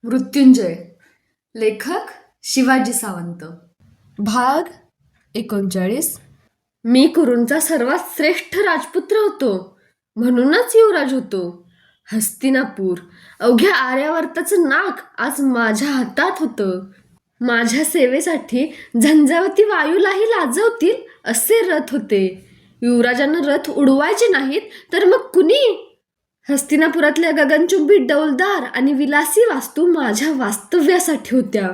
मृत्युंजय. लेखक शिवाजी सावंत. भाग 39. मी कुरूंचा सर्वात श्रेष्ठ राजपुत्र होतो, म्हणूनच युवराज होतो. हस्तिनापूर, अवघ्या आर्यावर्ताचं नाक आज माझ्या हातात होतं. माझ्या सेवेसाठी झंझावती वायूलाही लाजवतील असे रथ होते. युवराजांना रथ उडवायचे नाहीत तर मग कुणी? हस्तिनापुरातल्या गगनचुंबी डौलदार आणि विलासी वास्तू माझ्या वास्तव्यासाठी होत्या.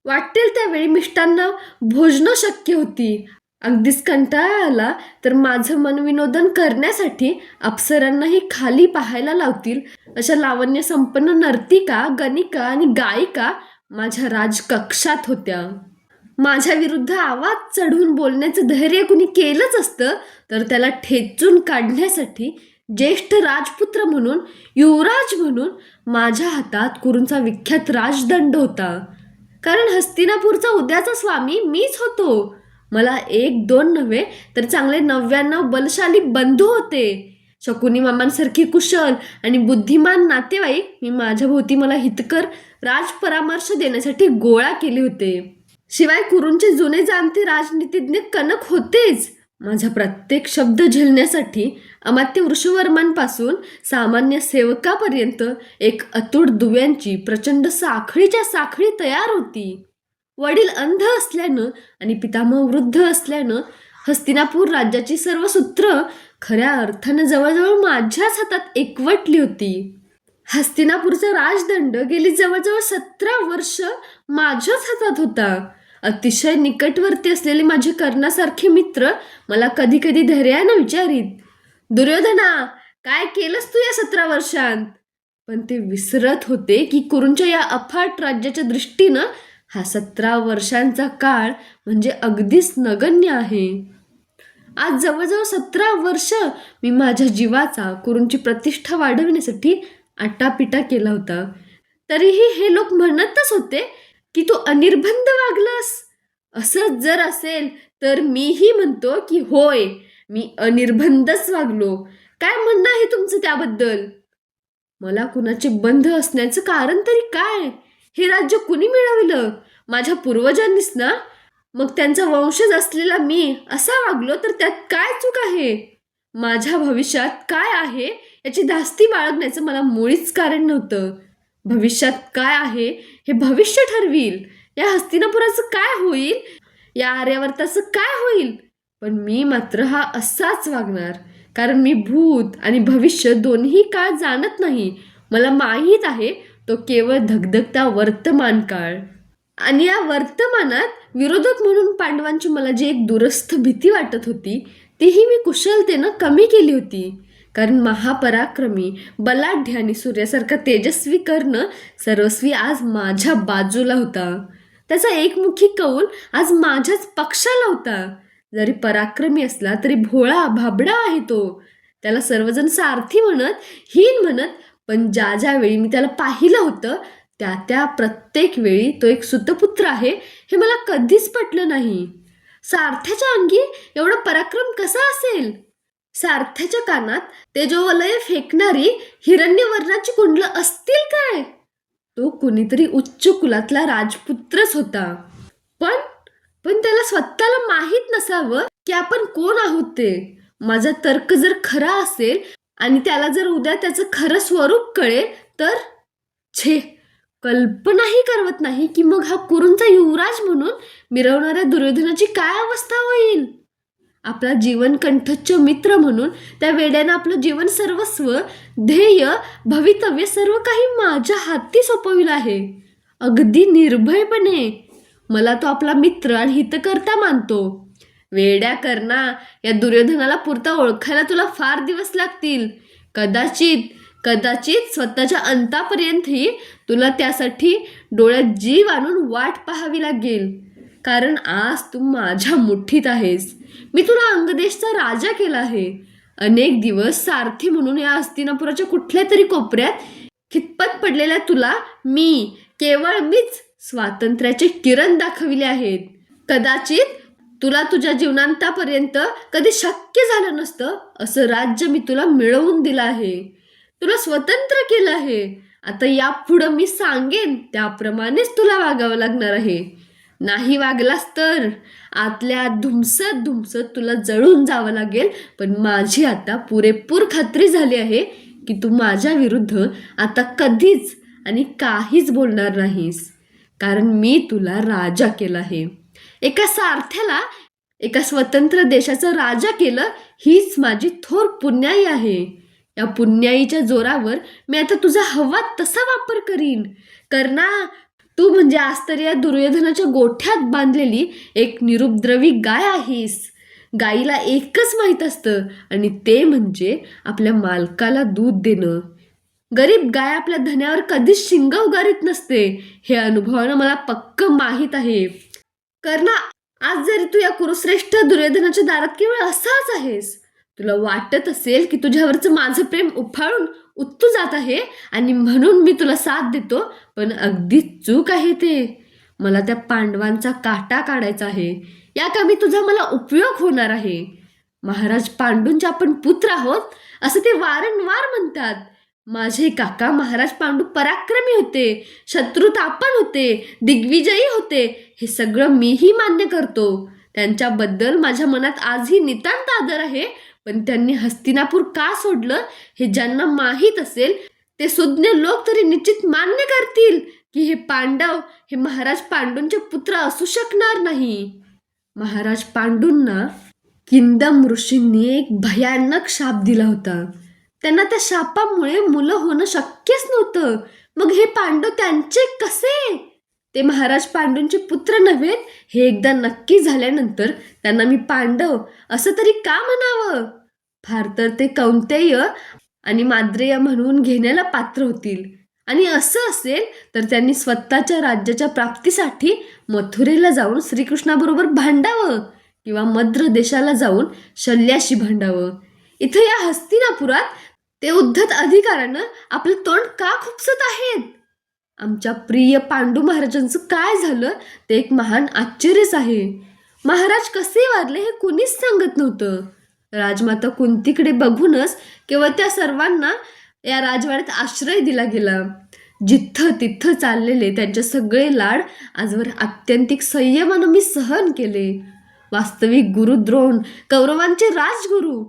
वाटेल त्यावेळी मिष्टांना भोजनं शक्य होती. अगदीच कंटाळा आला तर माझं मनविनोदन करण्यासाठी अप्सरांनाही खाली पाहायला लावतील अशा लावण्य संपन्न नर्तिका, गणिका आणि गायिका माझ्या राजकक्षात होत्या. माझ्या विरुद्ध आवाज चढवून बोलण्याचं धैर्य कुणी केलंच असतं तर त्याला ठेचून काढण्यासाठी ज्येष्ठ राजपुत्र म्हणून, युवराज म्हणून माझ्या हातात कुरूंचा विख्यात राजदंड होता. कारण हस्तिनापूरचा उद्याचा स्वामी मीच होतो. मला 1-2 नव्हे तर चांगले 99 बलशाली बंधू होते. शकुनी मामांसारखी कुशल आणि बुद्धिमान नातेवाईक मी माझ्या भोवती मला हितकर राजपरामर्श देण्यासाठी गोळा केले होते. शिवाय कुरूंचे जुने जाणते राजनीतिज्ञ कनक होतेच. माझा प्रत्येक शब्द झेलण्यासाठी अमात्य वृषवर्मांपासून सामान्य सेवकापर्यंत एक अतूट दुव्यांची प्रचंड साखळीच्या साखळी तयार होती. वडील अंध असल्यानं आणि पितामह वृद्ध असल्यानं हस्तिनापूर राज्याची सर्व सूत्र खऱ्या अर्थानं जवळजवळ माझ्याच हातात एकवटली होती. हस्तिनापूरचा राजदंड गेली जवळजवळ 17 वर्ष माझ्याच हातात होता. अतिशय निकटवर्ती असलेले माझे कर्णासारखे मित्र मला कधी कधी धैर्यानं विचारीत, दुर्योधना, काय केलंस तू या 17 वर्षांत? पण ते विसरत होते की कुरूंच्या या अफाट राज्याच्या दृष्टीनं हा 17 वर्षांचा काळ म्हणजे अगदीच नगण्य आहे. आज जवळजवळ 17 वर्ष मी माझ्या जीवाचा कुरूंची प्रतिष्ठा वाढविण्यासाठी आटापिटा केला होता. तरीही हे लोक म्हणतच होते की तू अनिर्बंध वागलास. असंच जर असेल तर मीही म्हणतो की होय, मी अनिर्बंधच वागलो. काय म्हणणं आहे तुमचं त्याबद्दल? मला कुणाचे बंध असण्याचं कारण तरी काय? हे राज्य कुणी मिळवलं? माझ्या पूर्वजांनीच ना? मग त्यांचा वंशज असलेला मी असा वागलो तर त्यात काय चूक आहे? माझ्या भविष्यात काय आहे याची धास्ती बाळगण्याचं मला मुळीच कारण नव्हतं. भविष्यात काय आहे हे भविष्य ठरवील. या हस्तिनापुराचं काय होईल, या आर्यावर्ताचं काय होईल, पण मी मात्र हा असाच वागणार. कारण मी भूत आणि भविष्य दोन्ही काळ जाणत नाही. मला माहीत आहे तो केवळ धगधगता वर्तमान काळ. आणि या वर्तमानात विरोधक म्हणून पांडवांची मला जी एक दुरस्थ भीती वाटत होती तीही मी कुशलतेनं कमी केली होती. कारण महापराक्रमी, बलाढ्य आणि सूर्यासारखा तेजस्वी कर्ण सर्वस्वी आज माझ्या बाजूला होता. त्याचा एकमुखी कौल आज माझ्याच पक्षाला होता. जरी पराक्रमी असला तरी भोळा भाबडा आहे तो. त्याला सर्वजण सारथी म्हणत, हीन म्हणत, पण ज्या ज्या वेळी मी त्याला पाहिलं होतं त्या त्या प्रत्येक वेळी तो एक सुतपुत्र आहे हे मला कधीच पटलं नाही. सारथ्याच्या अंगी एवढा पराक्रम कसा असेल? सारथ्याच्या कानात तेजोवलय फेकणारी हिरण्यवर्णाची कुंडलं असतील काय? तो कुणीतरी उच्च कुलातला राजपुत्रच होता. पण पण त्याला स्वतःला माहीत नसावं की आपण कोण आहोत ते. माझा तर्क जर खरा असेल आणि त्याला जर उद्या त्याचं खरं स्वरूप कळेल तर छे, कल्पनाही करवत नाही की मग हा कुरूंचा युवराज म्हणून मिरवणाऱ्या दुर्योधनाची काय अवस्था होईल. आपला जीवन कंठच्छ मित्र म्हणून त्या वेड्यानं आपलं जीवन सर्वस्व, ध्येय, भवितव्य सर्व काही माझ्या हाती सोपविलं आहे. अगदी निर्भयपणे. मला तो आपला मित्र आणि हितकर्ता मानतो. वेड्या कर्णा, या दुर्योधनाला पुरता ओळखायला तुला फार दिवस लागतील. कदाचित कदाचित स्वतःच्या अंतापर्यंतही तुला त्यासाठी डोळ्यात जीव आणून वाट पाहावी लागेल. कारण आज तू माझ्या मुठीत आहेस. मी तुला अंगदेशचा राजा केला आहे. अनेक दिवस सारथी म्हणून या हस्तिनापुराच्या कुठल्या तरी कोपऱ्यात खितपत पडलेल्या तुला मी, केवळ मीच, स्वातंत्र्याचे किरण दाखविले आहेत. कदाचित तुला तुझ्या जीवनांतापर्यंत कधी शक्य झालं नसतं असं राज्य मी तुला मिळवून दिलं आहे. तुला स्वतंत्र केलं आहे. आता यापुढं मी सांगेन त्याप्रमाणेच तुला वागावं लागणार आहे. नाही वागलास तर आतल्या आत धुमसत धुमसत तुला जळून जावं लागेल. पण माझी आता पुरेपूर खात्री झाली आहे की तू माझ्या विरुद्ध आता कधीच आणि काहीच बोलणार नाहीस. कारण मी तुला राजा केलं आहे. एका सारथ्याला एका स्वतंत्र देशाचं राजा केलं, हीच माझी थोर पुण्याई आहे. या पुण्याईच्या जोरावर मी आता तुझा हवा तसा वापर करीन. कर्णा, तू म्हणजे आज तर या दुर्योधनाच्या गोठ्यात बांधलेली एक निरुपद्रवी गाय आहेस. गाईला एकच माहीत असतं आणि ते म्हणजे आपल्या मालकाला दूध देणं. गरीब गाय आपल्या धन्यावर कधीच शिंग उगारीत नसते. हे अनुभवानं मला पक्क माहीत आहे. कर्णा, आज जरी तू या कुरुश्रेष्ठ दुर्योधनाच्या दारात केवळ असाच आहेस. तुला वाटत असेल की तुझ्यावरचं माझं प्रेम उफाळून उत्तू जात आहे आणि म्हणून मी तुला साथ देतो, पण अगदी चूक आहे ते. मला त्या पांडवांचा काटा काढायचा आहे. या कामी तुझा मला उपयोग होणार आहे. महाराज पांडूंचे आपण पुत्र आहोत असं ते वारंवार म्हणतात. माझे काका महाराज पांडू पराक्रमी होते, शत्रूत आपण होते, दिग्विजयी होते. हे सगळं मीही मान्य करतो. त्यांच्याबद्दल माझ्या मनात आजही नितांत आदर आहे. पण त्यांनी हस्तिनापूर का सोडलं हे ज्यांना माहीत असेल ते सुज्ञ लोक तरी निश्चित मान्य करतील की हे पांडव हे महाराज पांडूंचे पुत्र असू शकणार नाही. महाराज पांडूंना किंदम ऋषींनी एक भयानक शाप दिला होता. त्यांना त्या शापामुळे मुलं होणं शक्यच नव्हतं. मग हे पांडव त्यांचे कसे? ते महाराज पांडूंचे पुत्र नव्हेत हे एकदा नक्की झाल्यानंतर त्यांना मी पांडव असं तरी का म्हणावं? फार तर ते कौंतेय आणि माद्रेय म्हणून घेण्याला पात्र होतील. आणि असं असेल तर त्यांनी स्वतःच्या राज्याच्या प्राप्तीसाठी मथुरेला जाऊन श्रीकृष्णाबरोबर भांडावं किंवा मद्र देशाला जाऊन शल्याशी भांडावं. इथं या हस्तिनापुरात ते उद्धत अधिकारानं आपलं तोंड का खुपसत आहेत? आमच्या प्रिय पांडू महाराजांचं काय झालं ते एक महान आश्चर्यच आहे. महाराज कसे वारले हे कुणीच सांगत नव्हतं. राजमाता कुंतीकडे बघूनच केवळ त्या सर्वांना या राजवाड्यात आश्रय दिला गेला. जिथं तिथं चाललेले त्यांचे सगळे लाड आजवर आत्यंतिक संयमानं मी सहन केले. वास्तविक गुरु द्रोण, कौरवांचे राजगुरू,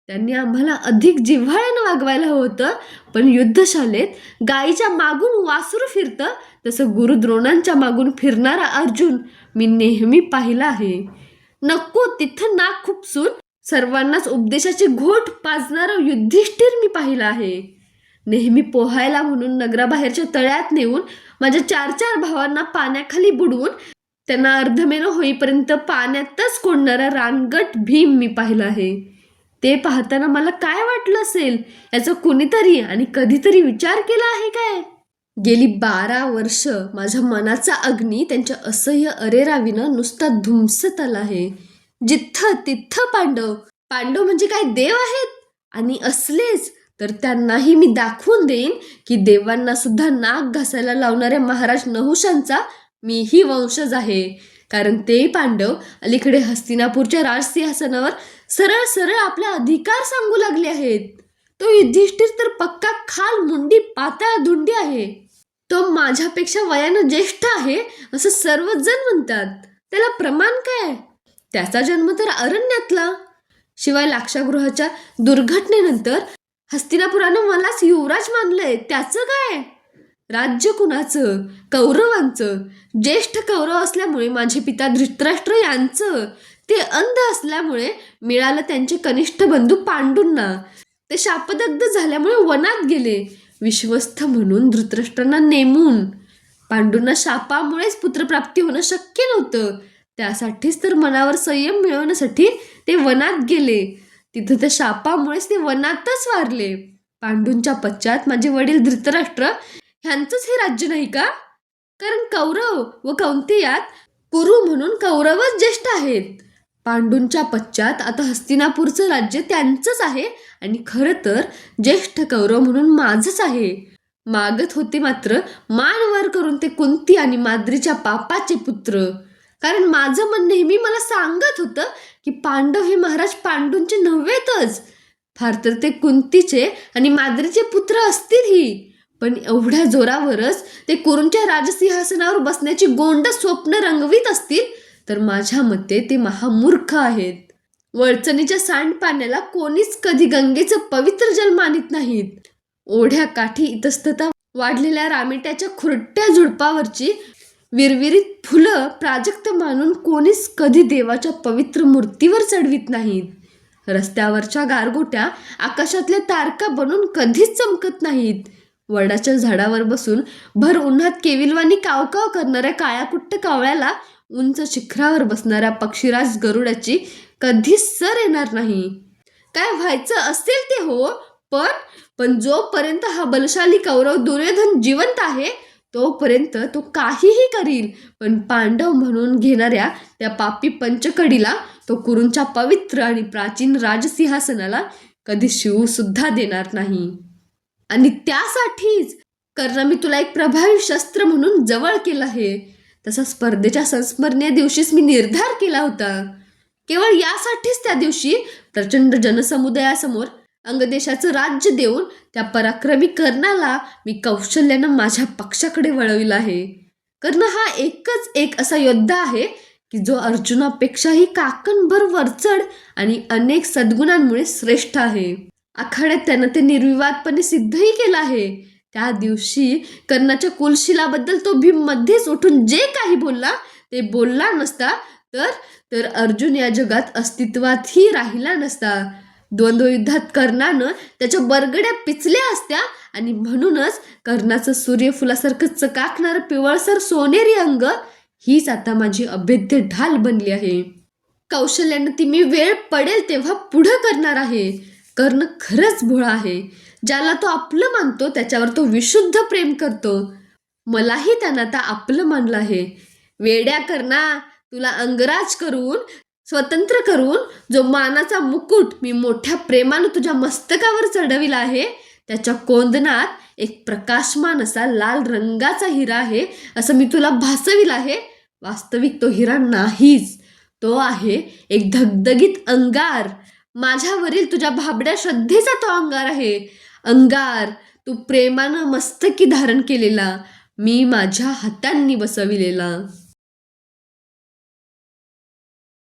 त्यांनी आम्हाला अधिक जिव्हाळ्यानं वागवायला हवं होतं. पण युद्धशालेत गायीच्या मागून वासरू फिरतं तसं गुरु द्रोणांच्या मागून फिरणारा अर्जुन मी नेहमी पाहिला आहे. नको तिथं नाक खुपसून सर्वांनाच उपदेशाची घोट पाजणारा युधिष्ठिर मी पाहिला आहे. नेहमी पोहायला म्हणून नगराबाहेरच्या तळ्यात नेऊन माझ्या 4 भावांना पाण्याखाली बुडवून त्यांना अर्धमेलं होईपर्यंत पाण्यातच कोंडणारा रानगट भीम मी पाहिला आहे. ते पाहताना मला काय वाटलं असेल याचा कुणीतरी आणि कधीतरी विचार केला आहे काय? गेली 12 वर्ष माझ्या मनाचा अग्नी त्यांच्या असह्य अरेरावीनं नुसता धुमसत आला आहे. जिथं तिथं पांडव, पांडव म्हणजे काय देव आहेत? आणि असलेच तर त्यांनाही मी दाखवून देईन की देवांना सुद्धा नाक घासायला लावणाऱ्या महाराज नहुशांचा मीही वंशज आहे. कारण ते पांडव अलीकडे हस्तिनापूरच्या राजसिंहासनावर सरळ सरळ आपला अधिकार सांगू लागले आहेत. तो युधिष्ठिर तर पक्का खाल मुंडी पाताळ धुंडी आहे. तो माझ्यापेक्षा वयानं ज्येष्ठ आहे असं सर्वजण म्हणतात. त्याला प्रमाण काय? त्याचा जन्म तर अरण्यातला. शिवाय लाक्षागृहाच्या दुर्घटनेनंतर हस्तिनापुरानं मलाच युवराज मानलंय. त्याचं काय? राज्य कुणाचं? कौरवांचं. ज्येष्ठ कौरव असल्यामुळे माझे पिता धृतराष्ट्र यांचं. ते अंध असल्यामुळे मिळालं त्यांचे कनिष्ठ बंधू पांडूंना. ते शापदग्ध झाल्यामुळे वनात गेले विश्वस्थ म्हणून धृतराष्ट्रांना नेमून. पांडूंना शापामुळेच पुत्रप्राप्ती होणं शक्य नव्हतं. त्यासाठीच तर मनावर संयम मिळवण्यासाठी ते वनात गेले. तिथं त्या शापामुळेच ते वनातच वारले. पांडूंच्या पश्चात माझे वडील धृतराष्ट्र ह्यांचंच हे राज्य नाही का? कारण कौरव व कौंतेयात कुरु म्हणून कौरवच ज्येष्ठ आहेत. पांडूंच्या पश्चात आता हस्तिनापूरचं राज्य त्यांचंच आहे आणि खरं तर ज्येष्ठ कौरव म्हणून माझंच आहे. मागत होते मात्र मान वर करून ते कुंती आणि माद्रीच्या पापाचे पुत्र. कारण माझं मन नेहमी मला सांगत होतं की पांडव हे महाराज पांडूंचे नव्हेतच. फार तर ते कुंतीचे आणि माद्रीचे पुत्र असतीलही. पण एवढ्या जोरावरच ते कुरूंच्या राजसिंहासनावर बसण्याची गोंड स्वप्न रंगवीत असतील तर माझ्या मते ते महामूर्ख आहेत. वळचणीच्या सांडपाण्याला कोणीच कधी गंगेचं पवित्र जल मानित नाहीत. ओढ्या काठी इतस्तता वाढलेल्या रामेट्याच्या खुरट्या झुडपावरची विरविरीत फुलं प्राजक्त मानून कोणीच कधी देवाच्या पवित्र मूर्तीवर चढवीत नाहीत. रस्त्यावरच्या गारगोट्या आकाशातल्या तारका बनून कधीच चमकत नाहीत. वडाच्या झाडावर बसून भर उन्हात केविलवाणी कावकाव करणाऱ्या काळ्याकुट्ट कावळ्याला उंच शिखरावर बसणाऱ्या पक्षीराज गरुडाची कधीच सर येणार नाही. काय व्हायचं असेल ते हो, पण जोपर्यंत हा बलशाली कौरव दुर्योधन जिवंत आहे तोपर्यंत तो काहीही करील. पण पांडव म्हणून घेणाऱ्या त्या पापी पंचकडीला तो कुरूंच्या पवित्र आणि प्राचीन राजसिंहासनाला कधी शिवू सुद्धा देणार नाही. आणि त्यासाठीच कर्ण मी तुला एक प्रभावी शस्त्र म्हणून जवळ केलं आहे. तसा स्पर्धेच्या संस्मरणीय दिवशीच मी निर्धार केला होता. केवळ यासाठीच त्या दिवशी प्रचंड जनसमुदायासमोर अंगदेशाचं राज्य देऊन त्या पराक्रमी कर्णाला मी कौशल्यानं माझ्या पक्षाकडे वळविलं आहे. कर्ण हा एकच एक असा योद्धा आहे की जो अर्जुनापेक्षाही काकणभर वरचढ आणि अनेक सद्गुणांमुळे श्रेष्ठ आहे. आखाड्यात त्यानं ते निर्विवादपणे सिद्धही केलं आहे. त्या दिवशी कर्णाच्या कुलशिलाबद्दल तो भीम मध्येच उठून जे काही बोलला ते बोलला नसता तर अर्जुन या जगात अस्तित्वातही राहिला नसता. द्वंद्वयुद्धात कर्णानं त्याच्या बरगड्या पिचल्या असत्या आणि म्हणूनच कर्णाचं सूर्यफुलासारखं चकाकणारं पिवळसर सोनेरी अंग हीच आता माझी अभेद्य ढाल बनली आहे. कौशल्यानं ती मी वेळ पडेल तेव्हा पुढं करणार आहे. कर्ण खरंच भोळा आहे. ज्याला तो आपलं मानतो त्याच्यावर तो विशुद्ध प्रेम करतो. मलाही त्यानं आता आपलं मानलं आहे. वेड्या कर्णा, तुला अंगराज करून स्वतंत्र करून जो मानाचा मुकुट मी मोठ्या प्रेमानं तुझ्या मस्तकावर चढविला आहे त्याच्या कोंदणात एक प्रकाशमान असा लाल रंगाचा हिरा आहे असं मी तुला भासविला आहे. वास्तविक तो हिरा नाहीच, तो आहे एक धगधगीत अंगार. माझ्यावरील तुझ्या भाबड्या श्रद्धेचा तो अंगार आहे. अंगार तू प्रेमानं मस्तकी धारण केलेला, मी माझ्या हातांनी बसविलेला.